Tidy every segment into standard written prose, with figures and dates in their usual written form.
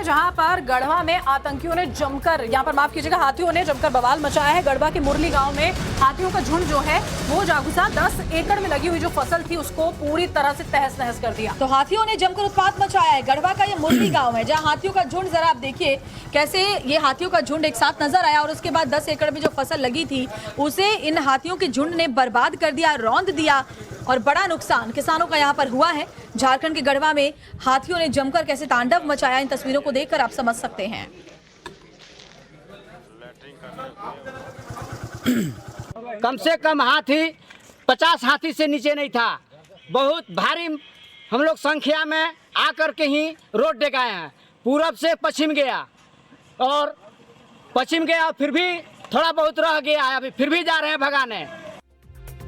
है जहां पर गढ़वा में आतंकियों ने जमकर, यहां पर माफ कीजिएगा, हाथियों ने जमकर बवाल मचाया है। गढ़वा के मुरली गांव में हाथियों का झुंड जो है वो जा घुसा। 10 एकड़ में लगी हुई जो फसल थी उसको पूरी तरह से तहस नहस कर दिया। तो हाथियों ने जमकर उत्पात मचाया है। गढ़वा का ये मुरली गांव है जहां हाथियों का झुंड, जरा आप देखिए कैसे ये हाथियों का झुंड एक साथ नजर आया और उसके बाद 10 एकड़ में जो फसल लगी थी उसे इन हाथियों के झुंड ने बर्बाद कर दिया, रौंद दिया और बड़ा नुकसान किसानों का यहाँ पर हुआ है। झारखंड के गढ़वा में हाथियों ने जमकर कैसे तांडव मचाया, इन तस्वीरों को देखकर आप समझ सकते हैं। कम से कम हाथी 50 हाथी से नीचे नहीं था। बहुत भारी हम लोग संख्या में आकर के ही रोड डेगाए हैं। पूरब से पश्चिम गया और पश्चिम गया, फिर भी थोड़ा बहुत रह गया है, अभी फिर भी जा रहे हैं भगाने।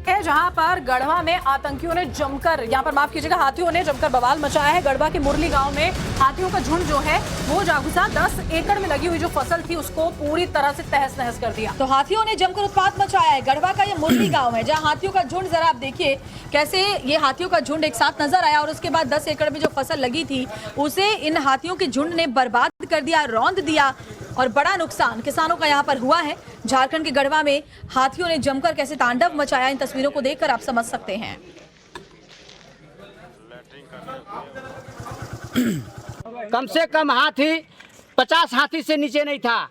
है जहां पर गढ़वा में आतंकियों ने जमकर, यहां पर माफ कीजिएगा, हाथियों ने जमकर बवाल मचाया है। गढ़वा के मुरली गांव में हाथियों का झुंड जो है वो जा घुसा। 10 एकड़ में लगी हुई जो फसल थी उसको पूरी तरह से तहस नहस कर दिया। तो हाथियों ने जमकर उत्पात मचाया है। गढ़वा का ये मुरली गांव है जहां हाथियों का झुंड, जरा आप देखिए कैसे ये हाथियों का झुंड एक साथ नजर आया और उसके बाद 10 एकड़ में जो फसल लगी थी उसे इन हाथियों के झुंड ने बर्बाद कर दिया, रौंद दिया और बड़ा नुकसान किसानों का यहाँ पर हुआ है। झारखंड के गढ़वा में हाथियों ने जमकर कैसे तांडव मचाया, इन तस्वीरों को देखकर आप समझ सकते हैं। कम से कम हाथी 50 हाथी से नीचे नहीं था।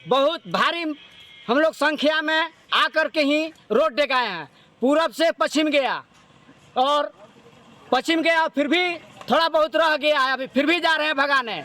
बहुत भारी हम लोग संख्या में आकर के ही रोड डेगाए हैं। पूरब से पश्चिम गया और पश्चिम गया, फिर भी थोड़ा बहुत रह गया है, अभी फिर भी जा रहे हैं भगाने।